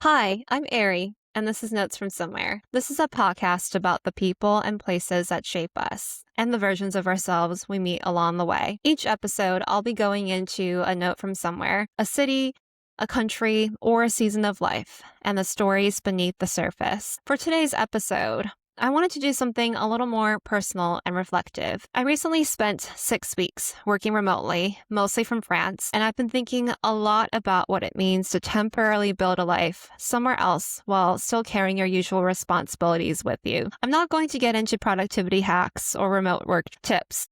Hi, I'm Ari, and this is Notes from Somewhere. This is a podcast about the people and places that shape us and the versions of ourselves we meet along the way. Each episode, I'll be going into a note from somewhere, a city, a country, or a season of life, and the stories beneath the surface. For today's episode, I wanted to do something a little more personal and reflective. I recently spent 6 weeks working remotely, mostly from France, and I've been thinking a lot about what it means to temporarily build a life somewhere else while still carrying your usual responsibilities with you. I'm not going to get into productivity hacks or remote work tips.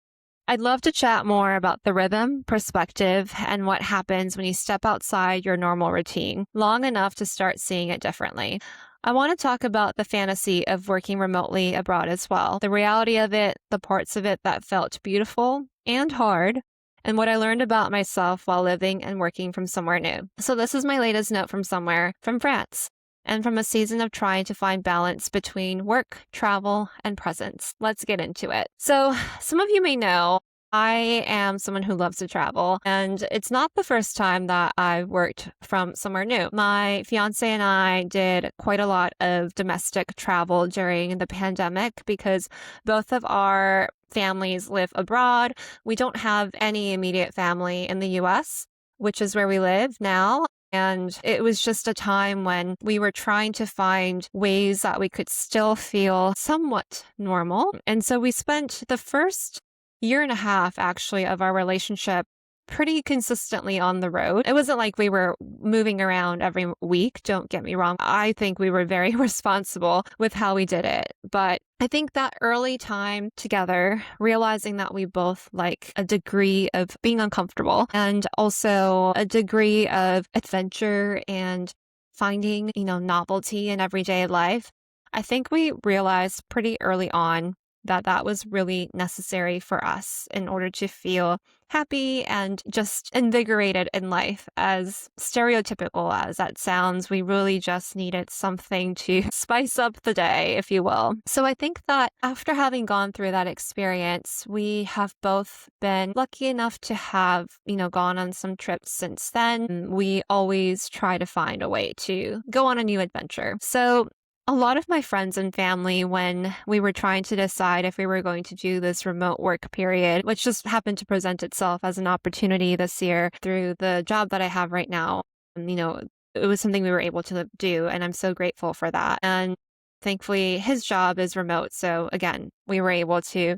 I'd love to chat more about the rhythm, perspective, and what happens when you step outside your normal routine, long enough to start seeing it differently. I want to talk about the fantasy of working remotely abroad as well, the reality of it, the parts of it that felt beautiful and hard, and what I learned about myself while living and working from somewhere new. So this is my latest note from somewhere, from France, and from a season of trying to find balance between work, travel, and presence. Let's get into it. So some of you may know I am someone who loves to travel, and it's not the first time that I've worked from somewhere new. My fiance and I did quite a lot of domestic travel during the pandemic because both of our families live abroad. We don't have any immediate family in the US, which is where we live now. And it was just a time when we were trying to find ways that we could still feel somewhat normal. And so we spent the first year and a half actually of our relationship pretty consistently on the road. It wasn't like we were moving around every week, don't get me wrong. I think we were very responsible with how we did it. But I think that early time together, realizing that we both like a degree of being uncomfortable and also a degree of adventure and finding, novelty in everyday life, I think we realized pretty early on that that was really necessary for us in order to feel happy and just invigorated in life. As stereotypical as that sounds, we really just needed something to spice up the day, if you will. So I think that after having gone through that experience, we have both been lucky enough to have, gone on some trips since then. We always try to find a way to go on a new adventure. So a lot of my friends and family, when we were trying to decide if we were going to do this remote work period, which just happened to present itself as an opportunity this year through the job that I have right now, it was something we were able to do, and I'm so grateful for that. And thankfully, his job is remote. So again, we were able to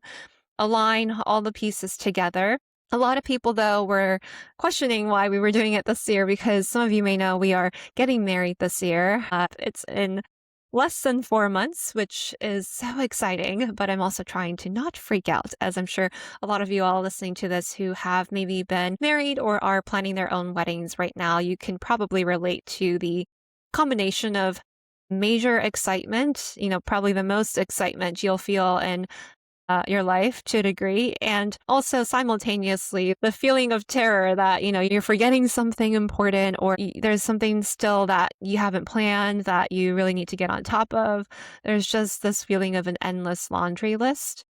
align all the pieces together. A lot of people, though, were questioning why we were doing it this year because some of you may know we are getting married this year. It's in less than 4 months, which is so exciting, but I'm also trying to not freak out, as I'm sure a lot of you all listening to this who have maybe been married or are planning their own weddings right now, you can probably relate to the combination of major excitement, probably the most excitement you'll feel in your life to a degree, and also simultaneously the feeling of terror that, you're forgetting something important or there's something still that you haven't planned that you really need to get on top of. There's just this feeling of an endless laundry list.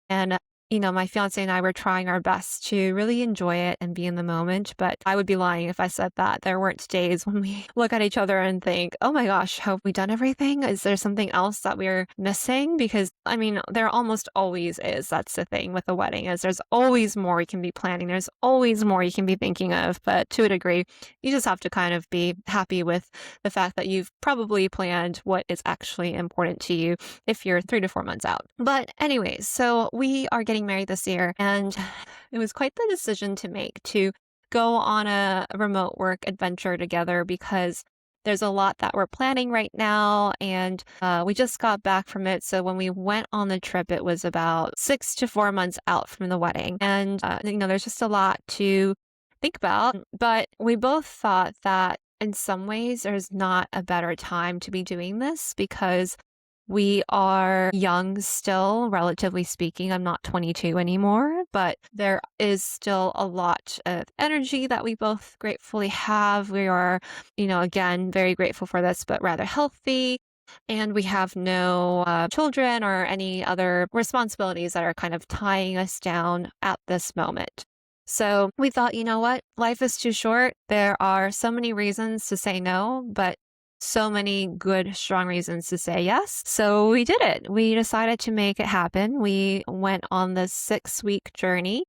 And my fiance and I were trying our best to really enjoy it and be in the moment, but I would be lying if I said that there weren't days when we look at each other and think, oh my gosh, have we done everything? Is there something else that we're missing? Because there almost always is. That's the thing with a wedding, is there's always more you can be planning. There's always more you can be thinking of, but to a degree, you just have to kind of be happy with the fact that you've probably planned what is actually important to you if you're 3 to 4 months out. But anyways, so we are getting married this year, and it was quite the decision to make to go on a remote work adventure together because there's a lot that we're planning right now, and we just got back from it. So when we went on the trip, it was about 6 to 4 months out from the wedding, and there's just a lot to think about. But we both thought that in some ways there's not a better time to be doing this because we are young still, relatively speaking. I'm not 22 anymore, but there is still a lot of energy that we both gratefully have. We are, again, very grateful for this, but rather healthy. And we have no children or any other responsibilities that are kind of tying us down at this moment. So we thought, you know what? Life is too short. There are so many reasons to say no, but so many good, strong reasons to say yes. So we did it. We decided to make it happen. We went on this 6-week journey.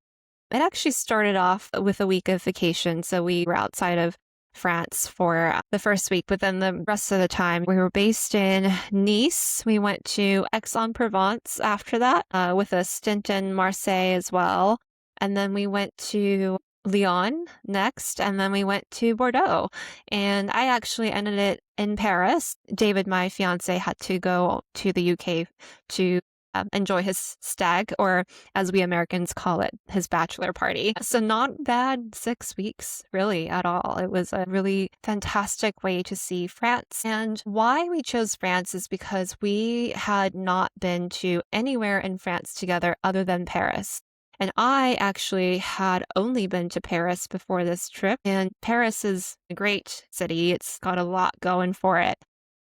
It actually started off with a week of vacation. So we were outside of France for the first week, but then the rest of the time we were based in Nice. We went to Aix-en-Provence after that, with a stint in Marseille as well. And then we went to Lyon next, and then we went to Bordeaux. And I actually ended it in Paris. David, my fiance, had to go to the UK to enjoy his stag, or as we Americans call it, his bachelor party. So not bad 6 weeks, really, at all. It was a really fantastic way to see France. And why we chose France is because we had not been to anywhere in France together other than Paris. And I actually had only been to Paris before this trip. And Paris is a great city. It's got a lot going for it.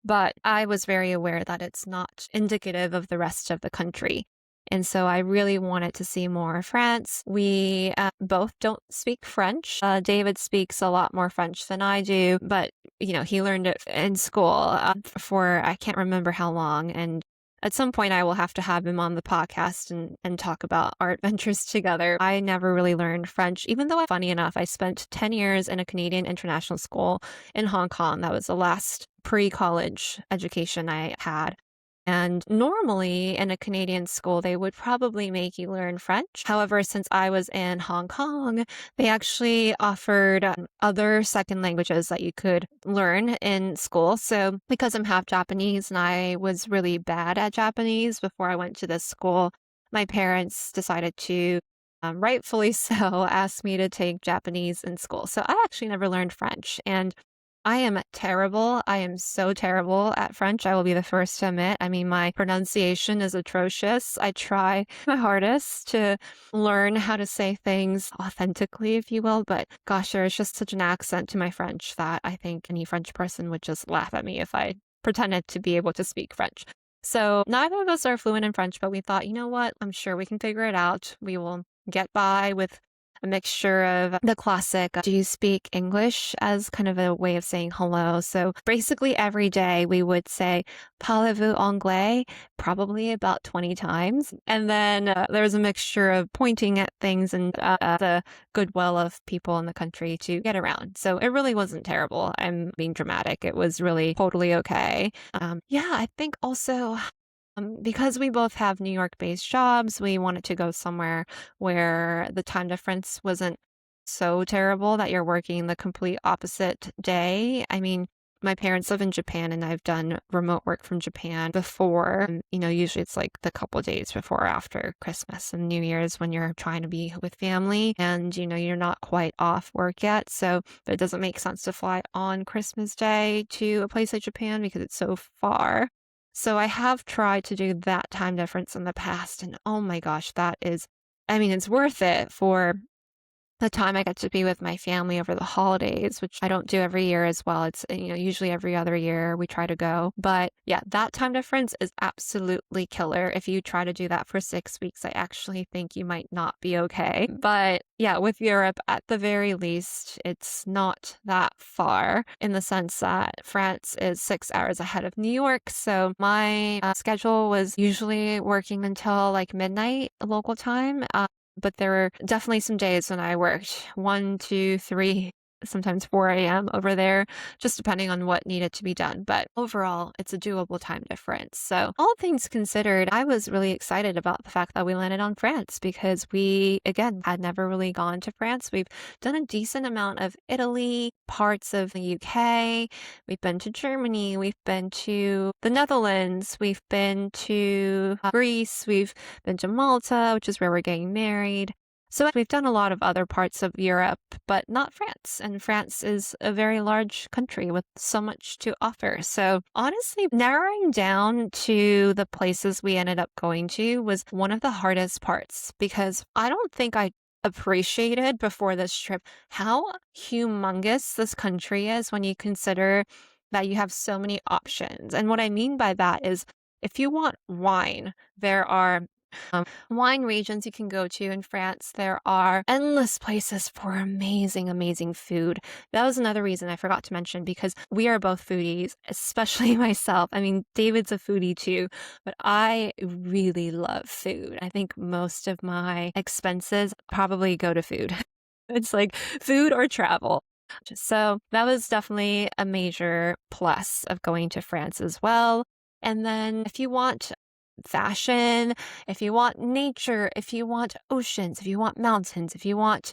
But I was very aware that it's not indicative of the rest of the country. And so I really wanted to see more of France. We both don't speak French. David speaks a lot more French than I do, but he learned it in school for I can't remember how long. And at some point, I will have to have him on the podcast and talk about our adventures together. I never really learned French, even though, funny enough, I spent 10 years in a Canadian international school in Hong Kong. That was the last pre-college education I had. And normally in a Canadian school, they would probably make you learn French. However, since I was in Hong Kong, they actually offered other second languages that you could learn in school. So because I'm half Japanese and I was really bad at Japanese before I went to this school, my parents decided to, rightfully so, ask me to take Japanese in school. So I actually never learned French. And I am terrible. I am so terrible at French. I will be the first to admit. I mean, my pronunciation is atrocious. I try my hardest to learn how to say things authentically, if you will. But gosh, there is just such an accent to my French that I think any French person would just laugh at me if I pretended to be able to speak French. So neither of us are fluent in French, but we thought, you know what? I'm sure we can figure it out. We will get by with a mixture of the classic, do you speak English, as kind of a way of saying hello. So basically every day we would say, parlez-vous anglais, probably about 20 times. And then there was a mixture of pointing at things and the goodwill of people in the country to get around. So it really wasn't terrible. I'm being dramatic. It was really totally okay. I think also because we both have New York-based jobs, we wanted to go somewhere where the time difference wasn't so terrible that you're working the complete opposite day. I mean, my parents live in Japan and I've done remote work from Japan before. Usually it's like the couple days before or after Christmas and New Year's when you're trying to be with family and, you're not quite off work yet. So it doesn't make sense to fly on Christmas Day to a place like Japan because it's so far. So I have tried to do that time difference in the past, and oh my gosh, it's worth it for the time I get to be with my family over the holidays, which I don't do every year as well. It's, usually every other year we try to go. But yeah, that time difference is absolutely killer. If you try to do that for 6 weeks, I actually think you might not be okay. But yeah, with Europe, at the very least, it's not that far in the sense that France is 6 hours ahead of New York. So my schedule was usually working until like midnight local time. But there were definitely some days when I worked 1, 2, 3, sometimes 4 a.m. over there, just depending on what needed to be done. But overall, it's a doable time difference. So all things considered, I was really excited about the fact that we landed on France because we, again, had never really gone to France. We've done a decent amount of Italy, parts of the UK. We've been to Germany. We've been to the Netherlands. We've been to Greece. We've been to Malta, which is where we're getting married. So we've done a lot of other parts of Europe, but not France. And France is a very large country with so much to offer. So honestly, narrowing down to the places we ended up going to was one of the hardest parts because I don't think I appreciated before this trip how humongous this country is when you consider that you have so many options. And what I mean by that is if you want wine, there are Wine regions you can go to in France. There are endless places for amazing, amazing food. That was another reason I forgot to mention because we are both foodies, especially myself. I mean, David's a foodie too, but I really love food. I think most of my expenses probably go to food. It's like food or travel. So that was definitely a major plus of going to France as well. And then if you want fashion, if you want nature, if you want oceans, if you want mountains, if you want,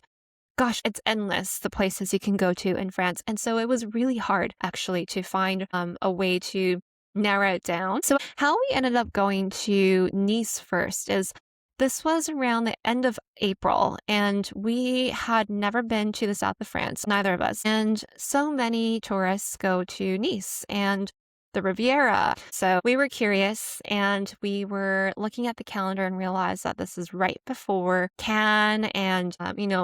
gosh, it's endless the places you can go to in France. And so it was really hard actually to find a way to narrow it down. So how we ended up going to Nice first is this was around the end of April, and we had never been to the south of France, neither of us. And so many tourists go to Nice and the Riviera. So we were curious and we were looking at the calendar and realized that this is right before Cannes and,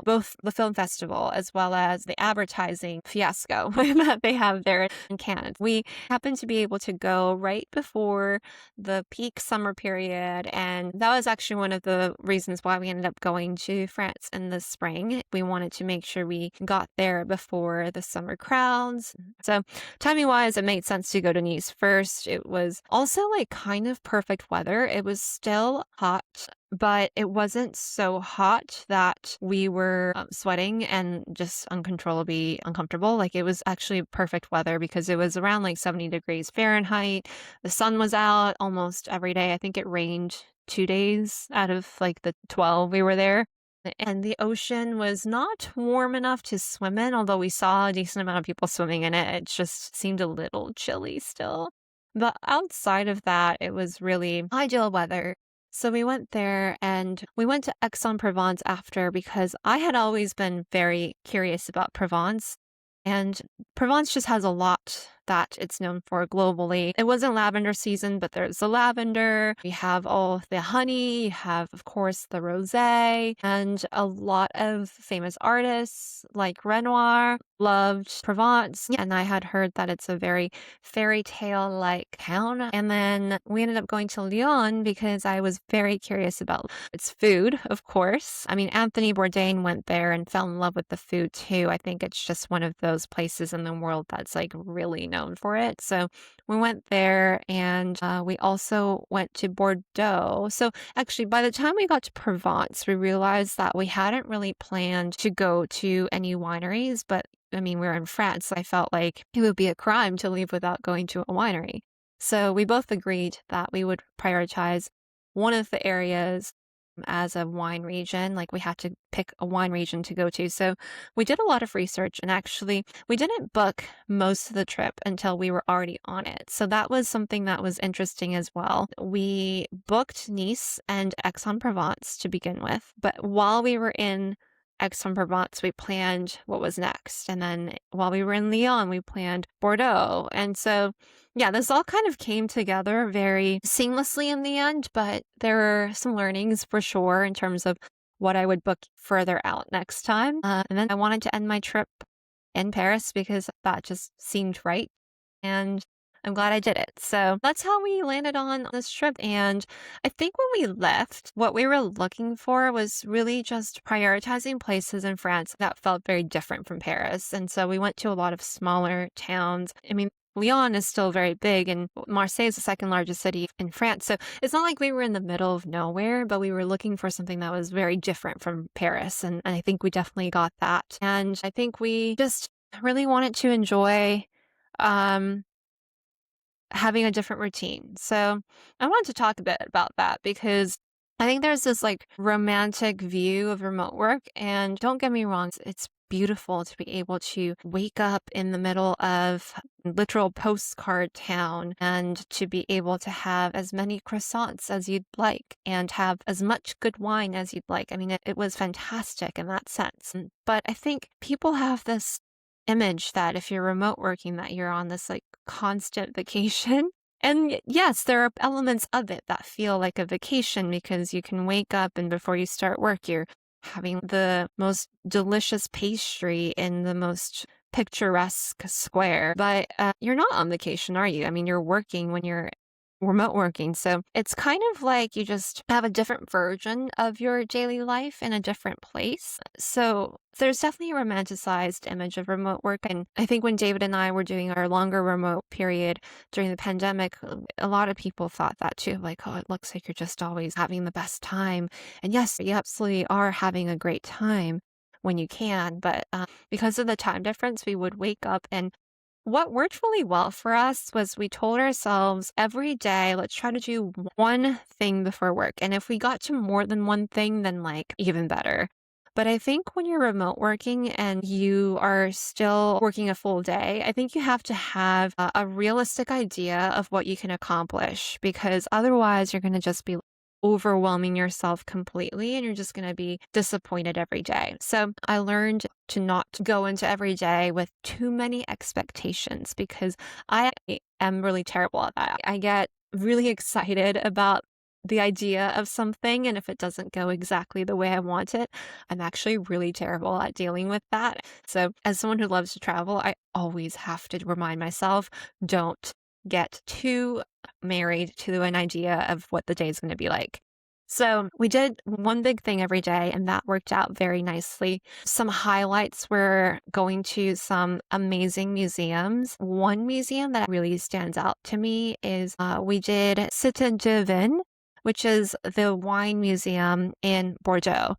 both the film festival as well as the advertising fiasco that they have there in Cannes. We happened to be able to go right before the peak summer period. And that was actually one of the reasons why we ended up going to France in the spring. We wanted to make sure we got there before the summer crowds. So timing wise, it made sense to go to Nice first. It was also like kind of perfect weather. It was still hot, but it wasn't so hot that we were sweating and just uncontrollably uncomfortable. Like it was actually perfect weather because it was around like 70 degrees Fahrenheit. The sun was out almost every day. I think it rained 2 days out of like the 12 we were there. And the ocean was not warm enough to swim in, although we saw a decent amount of people swimming in it. It just seemed a little chilly still. But outside of that, it was really ideal weather. So we went there and we went to Aix-en-Provence after because I had always been very curious about Provence. And Provence just has a lot that it's known for globally. It wasn't lavender season, but there's the lavender. You have all the honey. You have, of course, the rosé, and a lot of famous artists like Renoir loved Provence. And I had heard that it's a very fairy tale like town. And then we ended up going to Lyon because I was very curious about its food, of course. I mean, Anthony Bourdain went there and fell in love with the food too. I think it's just one of those places in the world that's like really known for it. So we went there and we also went to Bordeaux. So actually, by the time we got to Provence, we realized that we hadn't really planned to go to any wineries, but I mean, we're in France. So I felt like it would be a crime to leave without going to a winery. So we both agreed that we would prioritize one of the areas as a wine region. Like we had to pick a wine region to go to. So we did a lot of research and actually we didn't book most of the trip until we were already on it. So that was something that was interesting as well. We booked Nice and Aix-en-Provence to begin with, but while we were in Aix-en-Provence, we planned what was next. And then while we were in Lyon, we planned Bordeaux. And so, yeah, this all kind of came together very seamlessly in the end, but there were some learnings for sure in terms of what I would book further out next time. And then I wanted to end my trip in Paris because that just seemed right. And I'm glad I did it. So that's how we landed on this trip. And I think when we left, what we were looking for was really just prioritizing places in France that felt very different from Paris. And so we went to a lot of smaller towns. I mean, Lyon is still very big and Marseille is the second largest city in France. So it's not like we were in the middle of nowhere, but we were looking for something that was very different from Paris. And I think we definitely got that. And I think we just really wanted to enjoy having a different routine. So I wanted to talk a bit about that because I think there's this like romantic view of remote work. And don't get me wrong, it's beautiful to be able to wake up in the middle of literal postcard town and to be able to have as many croissants as you'd like and have as much good wine as you'd like. I mean, it was fantastic in that sense. But I think people have this image that if you're remote working that you're on this like constant vacation. And yes, there are elements of it that feel like a vacation because you can wake up and before you start work, you're having the most delicious pastry in the most picturesque square. But you're not on vacation, are you? I mean, you're working when you're remote working. So it's kind of like you just have a different version of your daily life in a different place. So there's definitely a romanticized image of remote work. And I think when David and I were doing our longer remote period during the pandemic, a lot of people thought that too, like, oh, it looks like you're just always having the best time. And yes, you absolutely are having a great time when you can. But because of the time difference, we would wake up, and what worked really well for us was we told ourselves every day, let's try to do one thing before work. And if we got to more than one thing, then like even better. But I think when you're remote working and you are still working a full day, I think you have to have a realistic idea of what you can accomplish, because otherwise you're going to just be overwhelming yourself completely and you're just going to be disappointed every day. So I learned to not go into every day with too many expectations, because I am really terrible at that. I get really excited about the idea of something, and if it doesn't go exactly the way I want it, I'm actually really terrible at dealing with that. So as someone who loves to travel, I always have to remind myself, don't get too married to an idea of what the day is going to be like. So we did one big thing every day, and that worked out very nicely. Some highlights were going to some amazing museums. One museum that really stands out to me is we did Cité de Vin, which is the wine museum in Bordeaux.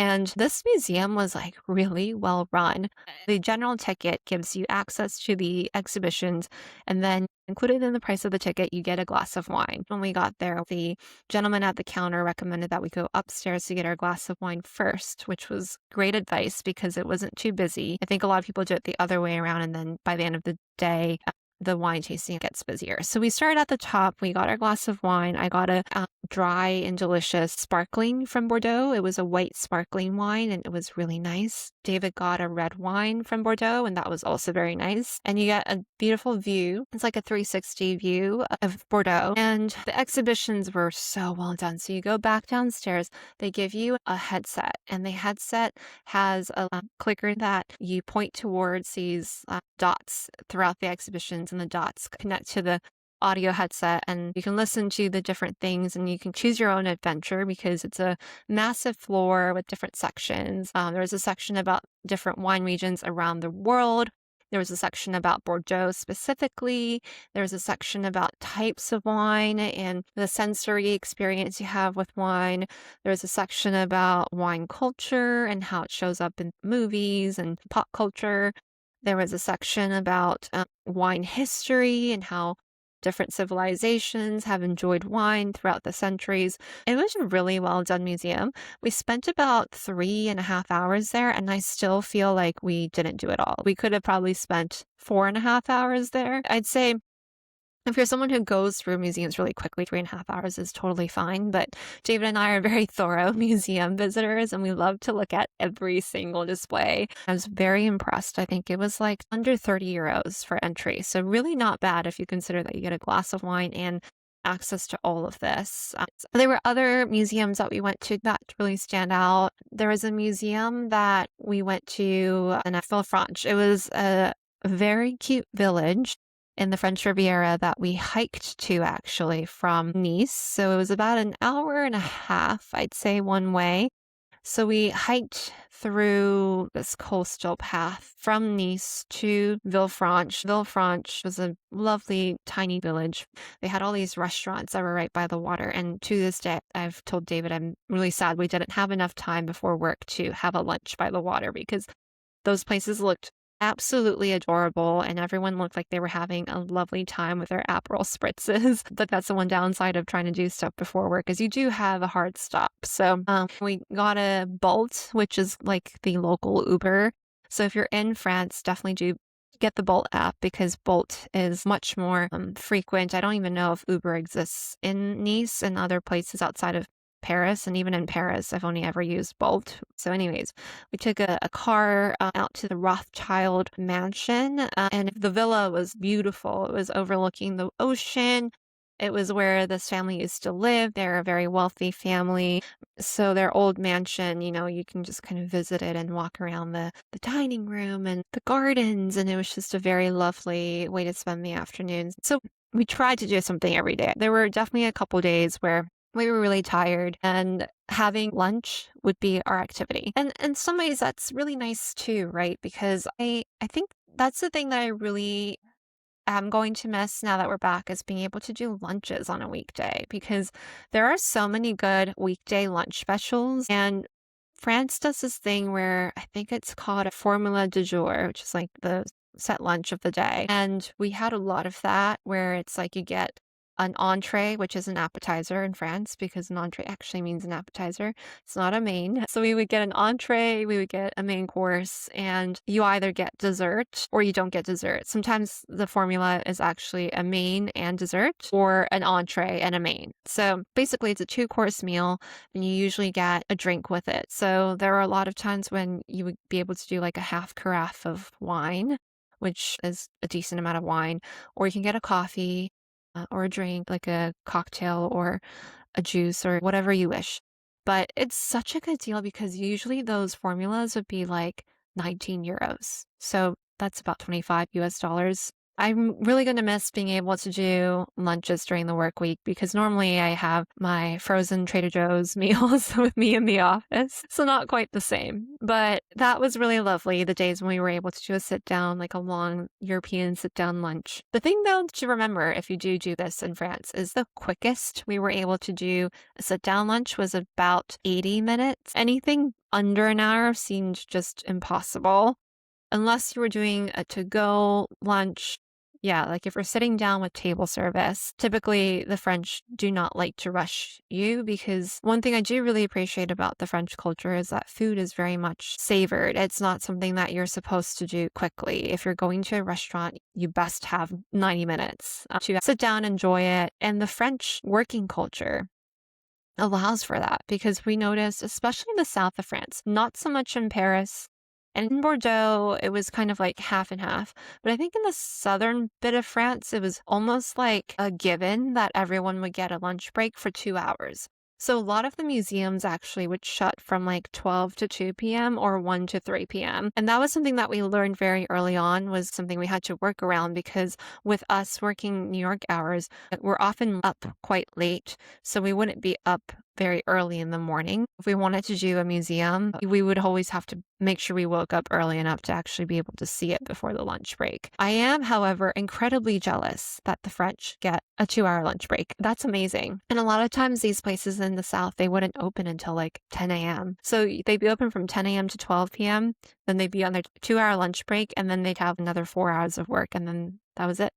And this museum was like really well run. The general ticket gives you access to the exhibitions, and then included in the price of the ticket, you get a glass of wine. When we got there, the gentleman at the counter recommended that we go upstairs to get our glass of wine first, which was great advice because it wasn't too busy. I think a lot of people do it the other way around, and then by the end of the day, the wine tasting gets busier. So we started at the top. We got our glass of wine. I got a dry and delicious sparkling from Bordeaux. It was a white sparkling wine, and it was really nice. David got a red wine from Bordeaux, and that was also very nice. And you get a beautiful view. It's like a 360 view of Bordeaux. And the exhibitions were so well done. So you go back downstairs, they give you a headset, and the headset has a clicker that you point towards these dots throughout the exhibitions, and the dots connect to the audio headset, and you can listen to the different things, and you can choose your own adventure because it's a massive floor with different sections. There was a section about different wine regions around the world. There was a section about Bordeaux specifically. There was a section about types of wine and the sensory experience you have with wine. There was a section about wine culture and how it shows up in movies and pop culture. There was a section about wine history and how different civilizations have enjoyed wine throughout the centuries. It was a really well done museum. We spent about 3.5 hours there, and I still feel like we didn't do it all. We could have probably spent 4.5 hours there. I'd say if you're someone who goes through museums really quickly, 3.5 hours is totally fine. But David and I are very thorough museum visitors, and we love to look at every single display. I was very impressed. I think it was like under 30 euros for entry. So really not bad if you consider that you get a glass of wine and access to all of this. There were other museums that we went to that really stand out. There was a museum that we went to in Aix-en-Provence. It was a very cute village in the French Riviera that we hiked to actually from Nice. So it was about an hour and a half, I'd say, one way. So we hiked through this coastal path from Nice to Villefranche. Villefranche was a lovely tiny village. They had all these restaurants that were right by the water. And to this day, I've told David I'm really sad we didn't have enough time before work to have a lunch by the water, because those places looked absolutely adorable, and everyone looked like they were having a lovely time with their Aperol spritzes. But that's the one downside of trying to do stuff before work, is you do have a hard stop. So we got a Bolt, which is like the local Uber. So if you're in France, definitely do get the Bolt app, because Bolt is much more frequent. I don't even know if Uber exists in Nice and other places outside of Paris, and even in Paris, I've only ever used Bolt. So anyways, we took a car out to the Rothschild mansion, and the villa was beautiful. It was overlooking the ocean. It was where this family used to live. They're a very wealthy family. So their old mansion, you can just kind of visit it and walk around the dining room and the gardens. And it was just a very lovely way to spend the afternoons. So we tried to do something every day. There were definitely a couple days where we were really tired and having lunch would be our activity. And in some ways that's really nice too, right? Because I think that's the thing that I really am going to miss now that we're back is being able to do lunches on a weekday because there are so many good weekday lunch specials. And France does this thing where I think it's called a formula du jour, which is like the set lunch of the day. And we had a lot of that where it's like you get an entree, which is an appetizer in France because an entree actually means an appetizer. It's not a main. So we would get an entree, we would get a main course, and you either get dessert or you don't get dessert. Sometimes the formula is actually a main and dessert or an entree and a main. So basically it's a 2-course meal and you usually get a drink with it. So there are a lot of times when you would be able to do like a half carafe of wine, which is a decent amount of wine, or you can get a coffee or a drink, like a cocktail or a juice or whatever you wish. But it's such a good deal because usually those formulas would be like 19 euros. So that's about 25 US dollars. I'm really going to miss being able to do lunches during the work week because normally I have my frozen Trader Joe's meals with me in the office. So not quite the same. But that was really lovely, the days when we were able to do a sit down, like a long European sit down lunch. The thing though to remember if you do this in France is the quickest we were able to do a sit down lunch was about 80 minutes. Anything under an hour seemed just impossible. Unless you were doing a to-go lunch. Yeah, like if we're sitting down with table service, typically the French do not like to rush you because one thing I do really appreciate about the French culture is that food is very much savored. It's not something that you're supposed to do quickly. If you're going to a restaurant, you best have 90 minutes to sit down, enjoy it. And the French working culture allows for that because we noticed, especially in the south of France, not so much in Paris, and in Bordeaux, it was kind of like half and half. But I think in the southern bit of France, it was almost like a given that everyone would get a lunch break for 2 hours. So a lot of the museums actually would shut from like 12 to 2 p.m. or 1 to 3 p.m. And that was something that we learned very early on, was something we had to work around because with us working New York hours, we're often up quite late. So we wouldn't be up very early in the morning. If we wanted to do a museum, we would always have to make sure we woke up early enough to actually be able to see it before the lunch break. I am, however, incredibly jealous that the French get a 2-hour lunch break. That's amazing. And a lot of times these places in the South, they wouldn't open until like 10 a.m. So they'd be open from 10 a.m. to 12 p.m. Then they'd be on their 2-hour lunch break and then they'd have another 4 hours of work and then that was it.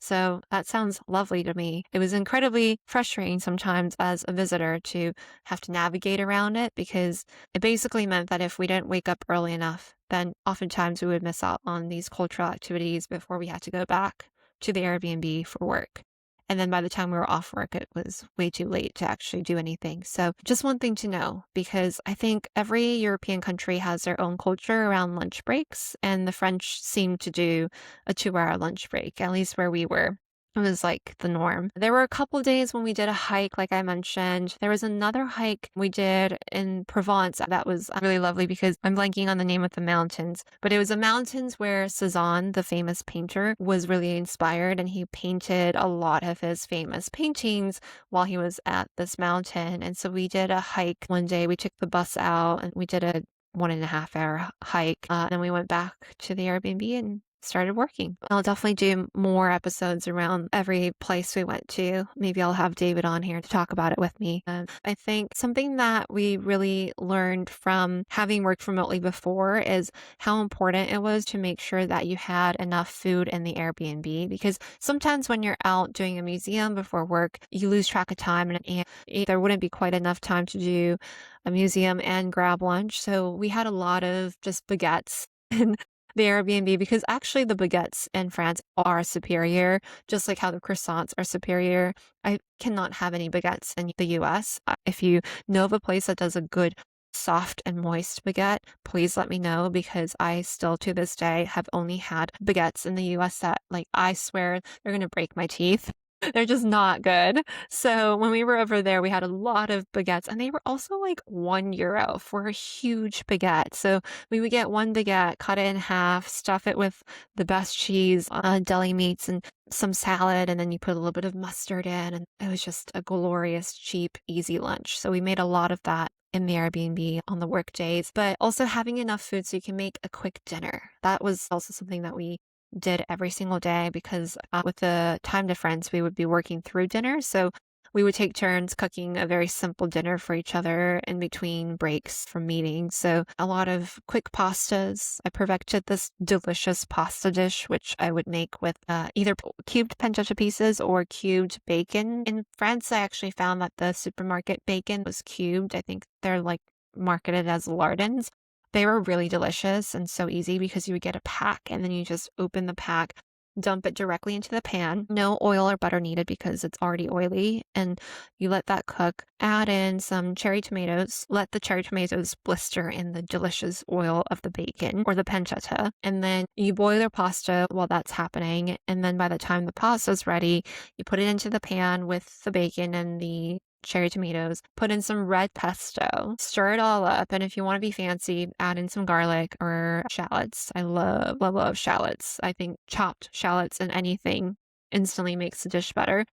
So that sounds lovely to me. It was incredibly frustrating sometimes as a visitor to have to navigate around it because it basically meant that if we didn't wake up early enough, then oftentimes we would miss out on these cultural activities before we had to go back to the Airbnb for work. And then by the time we were off work, it was way too late to actually do anything. So just one thing to know, because I think every European country has their own culture around lunch breaks, and the French seem to do a 2-hour lunch break, at least where we were. It was like the norm. There were a couple days when we did a hike, like I mentioned. There was another hike we did in Provence that was really lovely because I'm blanking on the name of the mountains, but it was a mountains where Cezanne, the famous painter, was really inspired, and he painted a lot of his famous paintings while he was at this mountain. And so we did a hike one day. We took the bus out and we did a 1.5-hour hike. And we went back to the Airbnb and started working. I'll definitely do more episodes around every place we went to. Maybe I'll have David on here to talk about it with me. I think something that we really learned from having worked remotely before is how important it was to make sure that you had enough food in the Airbnb, because sometimes when you're out doing a museum before work, you lose track of time and there wouldn't be quite enough time to do a museum and grab lunch. So we had a lot of just baguettes and the Airbnb, because actually the baguettes in France are superior, just like how the croissants are superior. I cannot have any baguettes in the US. If you know of a place that does a good soft and moist baguette, please let me know, because I still to this day have only had baguettes in the US that, like, I swear they're going to break my teeth. They're just not good. So when we were over there, we had a lot of baguettes, and they were also like €1 for a huge baguette. So we would get one baguette, cut it in half, stuff it with the best cheese, deli meats, and some salad, and then you put a little bit of mustard in, and it was just a glorious, cheap, easy lunch. So we made a lot of that in the Airbnb on the work days, but also having enough food so you can make a quick dinner. That was also something that we did every single day because with the time difference, we would be working through dinner. So we would take turns cooking a very simple dinner for each other in between breaks from meetings. So a lot of quick pastas. I perfected this delicious pasta dish, which I would make with either cubed pancetta pieces or cubed bacon. In France, I actually found that the supermarket bacon was cubed. I think they're like marketed as lardons. They were really delicious and so easy because you would get a pack and then you just open the pack, dump it directly into the pan. No oil or butter needed because it's already oily. And you let that cook. Add in some cherry tomatoes. Let the cherry tomatoes blister in the delicious oil of the bacon or the pancetta. And then you boil your pasta while that's happening. And then by the time the pasta's ready, you put it into the pan with the bacon and the cherry tomatoes, put in some red pesto, stir it all up. And if you want to be fancy, add in some garlic or shallots. I love, love, love shallots. I think chopped shallots in anything instantly makes the dish better.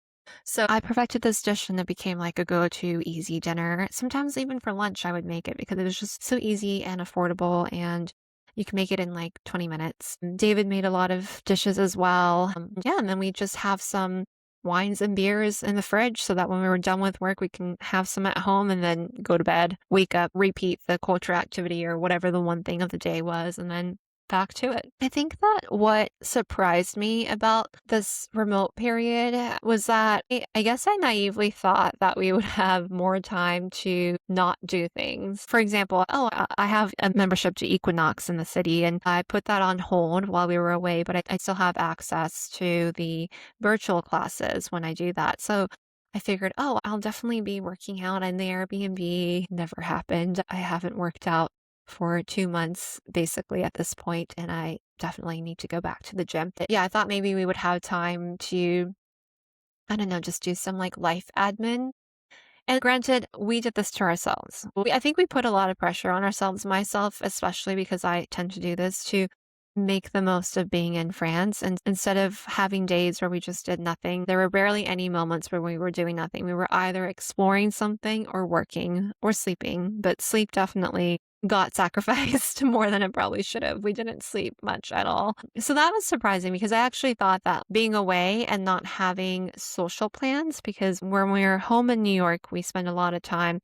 So I perfected this dish and it became like a go-to easy dinner. Sometimes even for lunch, I would make it because it was just so easy and affordable and you can make it in like 20 minutes. David made a lot of dishes as well. Yeah, and then we just have some wines and beers in the fridge so that when we were done with work, we can have some at home and then go to bed, wake up, repeat the culture activity or whatever the one thing of the day was, and then back to it. I think that what surprised me about this remote period was that I guess I naively thought that we would have more time to not do things. For example, I have a membership to Equinox in the city and I put that on hold while we were away, but I still have access to the virtual classes when I do that. So I figured, I'll definitely be working out in the Airbnb. Never happened. I haven't worked out for 2 months basically at this point, and I definitely need to go back to the gym. But yeah, I thought maybe we would have time to, I don't know, just do some like life admin. And granted, we did this to ourselves. I think we put a lot of pressure on ourselves, myself, especially because I tend to do this to make the most of being in France. And instead of having days where we just did nothing, there were barely any moments where we were doing nothing. We were either exploring something or working or sleeping, but sleep definitely got sacrificed more than it probably should have. We didn't sleep much at all. So that was surprising because I actually thought that being away and not having social plans, because when we were home in New York, we spend a lot of time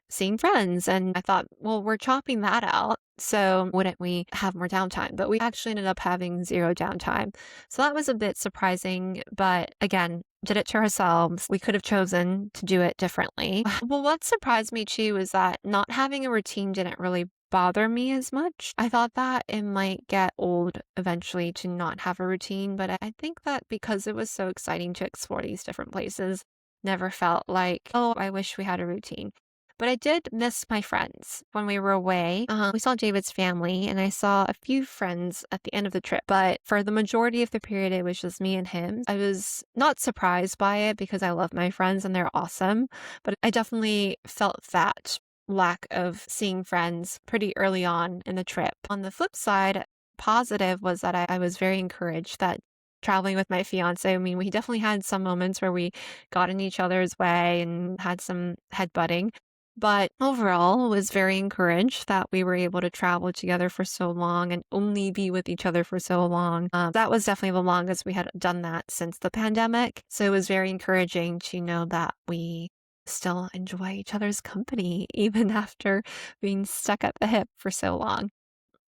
seeing friends. And I thought, well, we're chopping that out. So wouldn't we have more downtime? But we actually ended up having zero downtime. So that was a bit surprising. But again, did it to ourselves. We could have chosen to do it differently. Well, what surprised me too is that not having a routine didn't really bother me as much. I thought that it might get old eventually to not have a routine, but I think that because it was so exciting to explore these different places, never felt like, I wish we had a routine. But I did miss my friends when we were away. We saw David's family and I saw a few friends at the end of the trip. But for the majority of the period, it was just me and him. I was not surprised by it because I love my friends and they're awesome. But I definitely felt that lack of seeing friends pretty early on in the trip. On the flip side, positive was that I was very encouraged that traveling with my fiance, I mean, we definitely had some moments where we got in each other's way and had some headbutting. But overall, was very encouraged that we were able to travel together for so long and only be with each other for so long. That was definitely the longest we had done that since the pandemic. So it was very encouraging to know that we still enjoy each other's company, even after being stuck at the hip for so long.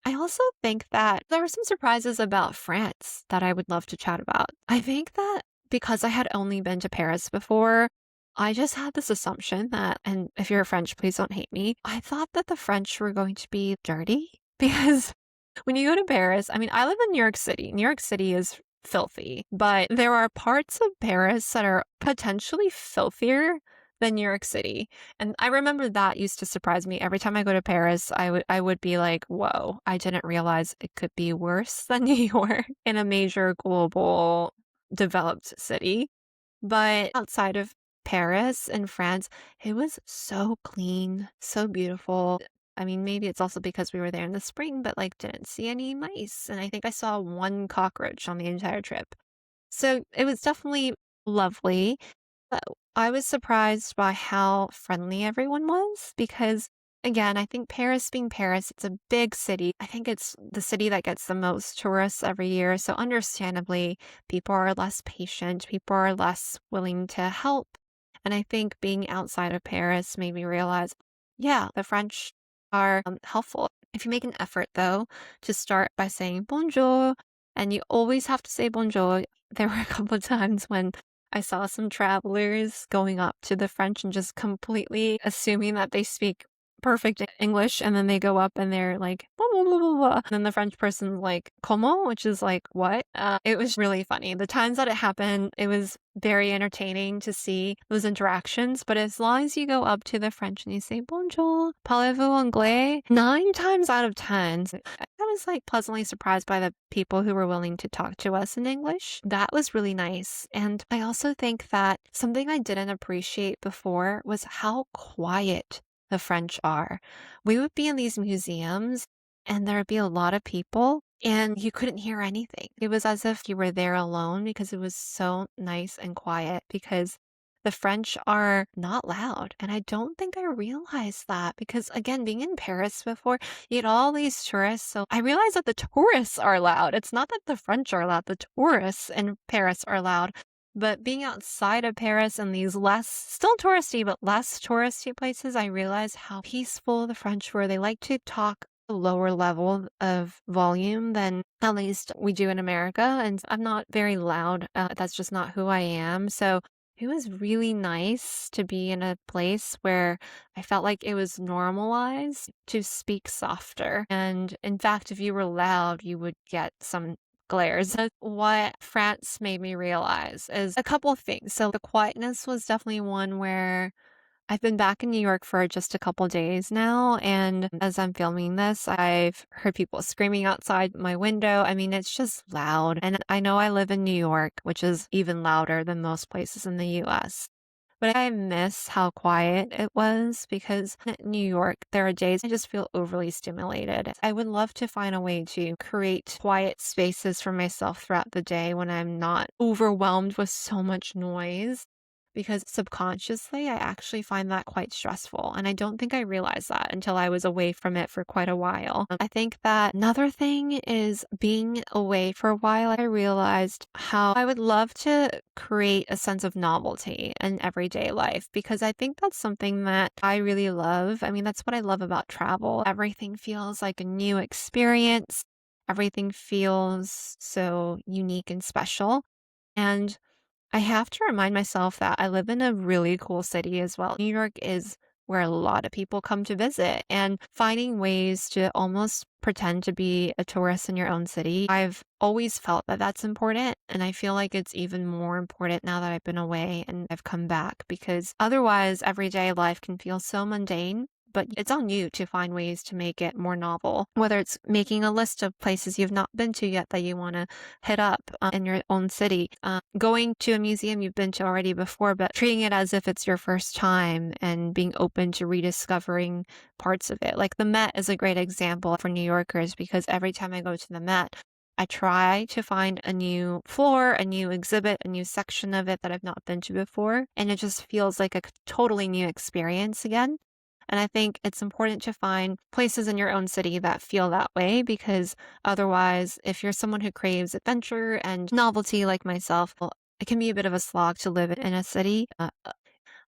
I also think that there were some surprises about France that I would love to chat about. I think that because I had only been to Paris before, I just had this assumption that, and if you're French, please don't hate me, I thought that the French were going to be dirty because when you go to Paris, I mean, I live in New York City. New York City is filthy, but there are parts of Paris that are potentially filthier than New York City. And I remember that used to surprise me. Every time I go to Paris, I would be like, whoa, I didn't realize it could be worse than New York in a major global developed city. But outside of Paris and France, it was so clean, so beautiful. I mean, maybe it's also because we were there in the spring, but like didn't see any mice. And I think I saw one cockroach on the entire trip. So it was definitely lovely. But I was surprised by how friendly everyone was because, again, I think Paris being Paris, it's a big city. I think it's the city that gets the most tourists every year. So, understandably, people are less patient, people are less willing to help. And I think being outside of Paris made me realize, yeah, the French are helpful. If you make an effort, though, to start by saying bonjour, and you always have to say bonjour, there were a couple of times when I saw some travelers going up to the French and just completely assuming that they speak perfect English, and then they go up and they're like, blah, blah, blah, blah, blah. And then the French person's like, comment, which is like, what? It was really funny. The times that it happened, it was very entertaining to see those interactions. But as long as you go up to the French and you say, bonjour, parlez-vous anglais? 9 times out of 10, I was like pleasantly surprised by the people who were willing to talk to us in English. That was really nice. And I also think that something I didn't appreciate before was how quiet the French are. We would be in these museums and there would be a lot of people and you couldn't hear anything. It was as if you were there alone because it was so nice and quiet because the French are not loud. And I don't think I realized that because, again, being in Paris before, you had all these tourists. So I realized that the tourists are loud. It's not that the French are loud, the tourists in Paris are loud. But being outside of Paris and these less, still touristy, but less touristy places, I realized how peaceful the French were. They like to talk a lower level of volume than at least we do in America. And I'm not very loud. That's just not who I am. So it was really nice to be in a place where I felt like it was normalized to speak softer. And in fact, if you were loud, you would get some glares. What France made me realize is a couple of things. So the quietness was definitely one where I've been back in New York for just a couple days now, and as I'm filming this, I've heard people screaming outside my window. I mean, it's just loud. And I know I live in New York, which is even louder than most places in the US. But I miss how quiet it was because in New York, there are days I just feel overly stimulated. I would love to find a way to create quiet spaces for myself throughout the day when I'm not overwhelmed with so much noise. Because subconsciously, I actually find that quite stressful. And I don't think I realized that until I was away from it for quite a while. I think that another thing is being away for a while, I realized how I would love to create a sense of novelty in everyday life because I think that's something that I really love. I mean, that's what I love about travel. Everything feels like a new experience. Everything feels so unique and special. And I have to remind myself that I live in a really cool city as well. New York is where a lot of people come to visit, and finding ways to almost pretend to be a tourist in your own city. I've always felt that that's important, and I feel like it's even more important now that I've been away and I've come back because otherwise everyday life can feel so mundane. But it's on you to find ways to make it more novel, whether it's making a list of places you've not been to yet that you want to hit up in your own city, going to a museum you've been to already before, but treating it as if it's your first time and being open to rediscovering parts of it. Like the Met is a great example for New Yorkers because every time I go to the Met, I try to find a new floor, a new exhibit, a new section of it that I've not been to before. And it just feels like a totally new experience again. And I think it's important to find places in your own city that feel that way because otherwise, if you're someone who craves adventure and novelty like myself, well, it can be a bit of a slog to live in a city.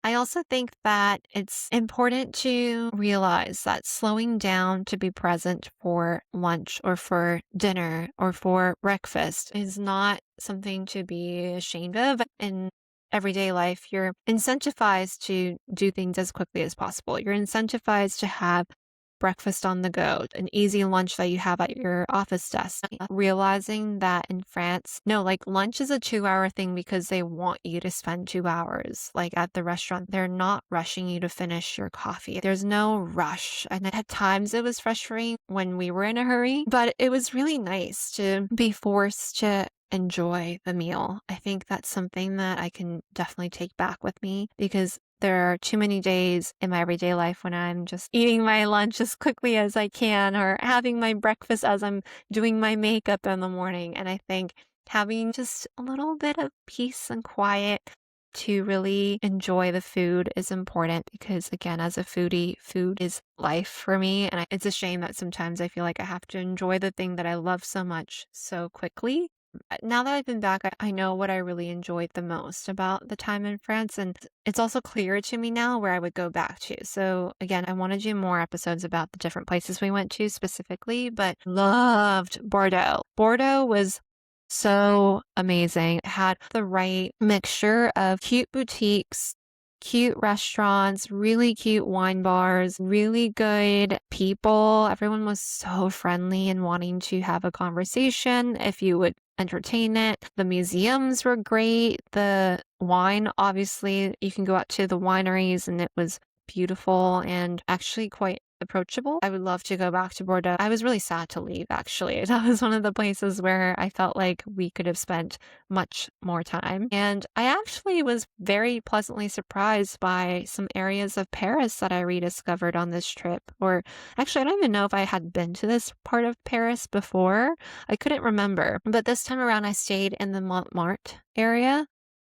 I also think that it's important to realize that slowing down to be present for lunch or for dinner or for breakfast is not something to be ashamed of. In everyday life, you're incentivized to do things as quickly as possible. You're incentivized to have breakfast on the go, an easy lunch that you have at your office desk. Realizing that in France, no, like lunch is a 2-hour thing because they want you to spend 2 hours. Like at the restaurant, they're not rushing you to finish your coffee. There's no rush. And at times it was frustrating when we were in a hurry, but it was really nice to be forced to enjoy the meal. I think that's something that I can definitely take back with me because there are too many days in my everyday life when I'm just eating my lunch as quickly as I can or having my breakfast as I'm doing my makeup in the morning. And I think having just a little bit of peace and quiet to really enjoy the food is important because, again, as a foodie, food is life for me. And it's a shame that sometimes I feel like I have to enjoy the thing that I love so much so quickly. Now that I've been back, I know what I really enjoyed the most about the time in France. And it's also clearer to me now where I would go back to. So, again, I want to do more episodes about the different places we went to specifically, but loved Bordeaux. Bordeaux was so amazing. It had the right mixture of cute boutiques, cute restaurants, really cute wine bars, really good people. Everyone was so friendly and wanting to have a conversation if you would entertain it. The museums were great. The wine, obviously, you can go out to the wineries and it was beautiful and actually quite approachable. I would love to go back to Bordeaux. I was really sad to leave, actually. That was one of the places where I felt like we could have spent much more time. And I actually was very pleasantly surprised by some areas of Paris that I rediscovered on this trip. Or actually, I don't even know if I had been to this part of Paris before. I couldn't remember. But this time around, I stayed in the Montmartre area.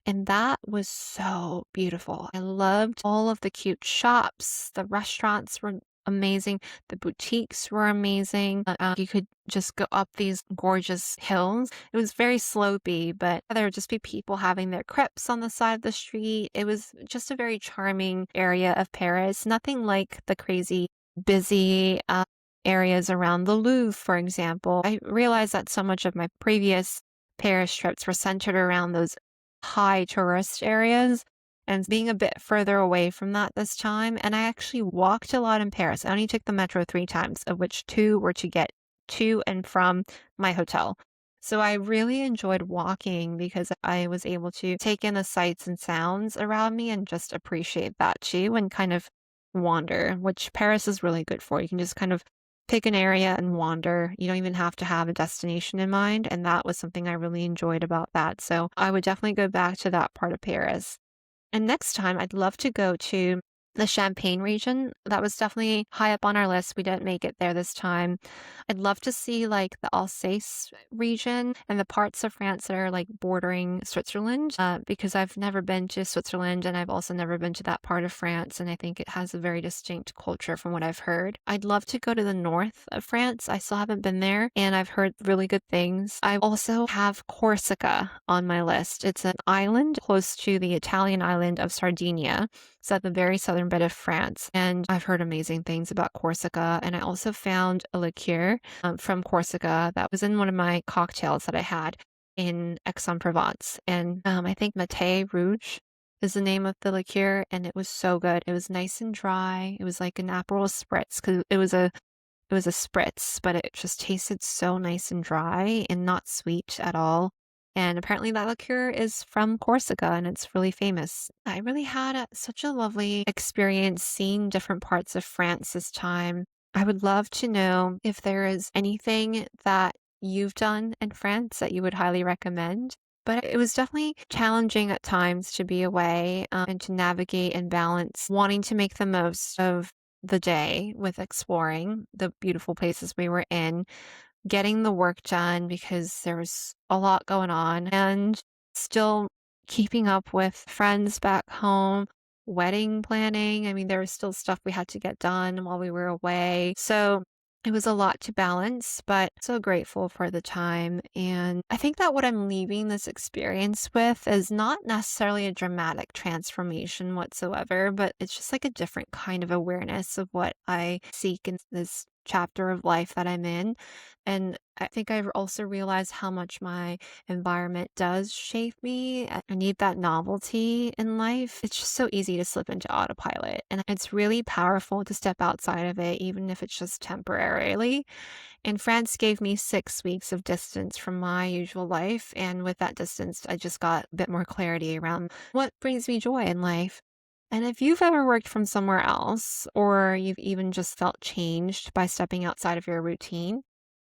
And that was so beautiful. I loved all of the cute shops. The restaurants were amazing. The boutiques were amazing. You could just go up these gorgeous hills. It was very slopey, but there would just be people having their crepes on the side of the street. It was just a very charming area of Paris. Nothing like the crazy busy areas around the Louvre, for example. I realized that so much of my previous Paris trips were centered around those high tourist areas and being a bit further away from that this time. And I actually walked a lot in Paris. I only took the metro 3 times, of which 2 were to get to and from my hotel. So I really enjoyed walking because I was able to take in the sights and sounds around me and just appreciate that too and kind of wander, which Paris is really good for. You can just kind of pick an area and wander. You don't even have to have a destination in mind. And that was something I really enjoyed about that. So I would definitely go back to that part of Paris. And next time, I'd love to go to the Champagne region. That was definitely high up on our list. We didn't make it there this time. I'd love to see like the Alsace region and the parts of France that are like bordering Switzerland, because I've never been to Switzerland and I've also never been to that part of France. And I think it has a very distinct culture from what I've heard. I'd love to go to the north of France. I still haven't been there and I've heard really good things. I also have Corsica on my list. It's an island close to the Italian island of Sardinia. It's at the very southern bit of France. And I've heard amazing things about Corsica. And I also found a liqueur from Corsica that was in one of my cocktails that I had in Aix-en-Provence. And I think Mate Rouge is the name of the liqueur. And it was so good. It was nice and dry. It was like an Aperol spritz because it was a spritz, but it just tasted so nice and dry and not sweet at all. And apparently that liqueur is from Corsica and it's really famous. I really had such a lovely experience seeing different parts of France this time. I would love to know if there is anything that you've done in France that you would highly recommend. But it was definitely challenging at times to be away and to navigate and balance wanting to make the most of the day with exploring the beautiful places we were in, getting the work done because there was a lot going on, and still keeping up with friends back home, wedding planning. I mean, there was still stuff we had to get done while we were away. So it was a lot to balance, but so grateful for the time. And I think that what I'm leaving this experience with is not necessarily a dramatic transformation whatsoever, but it's just like a different kind of awareness of what I seek in this chapter of life that I'm in. And I think I've also realized how much my environment does shape me. I need that novelty in life. It's just so easy to slip into autopilot. And it's really powerful to step outside of it, even if it's just temporarily. And France gave me 6 weeks of distance from my usual life. And with that distance, I just got a bit more clarity around what brings me joy in life. And if you've ever worked from somewhere else, or you've even just felt changed by stepping outside of your routine,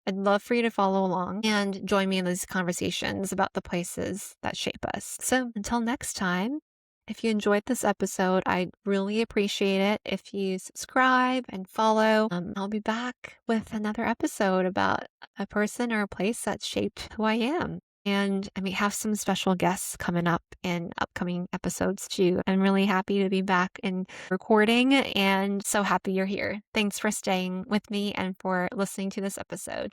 I'd love for you to follow along and join me in these conversations about the places that shape us. So until next time, if you enjoyed this episode, I'd really appreciate it if you subscribe and follow. I'll be back with another episode about a person or a place that shaped who I am. And I may have some special guests coming up in upcoming episodes too. I'm really happy to be back in recording and so happy you're here. Thanks for staying with me and for listening to this episode.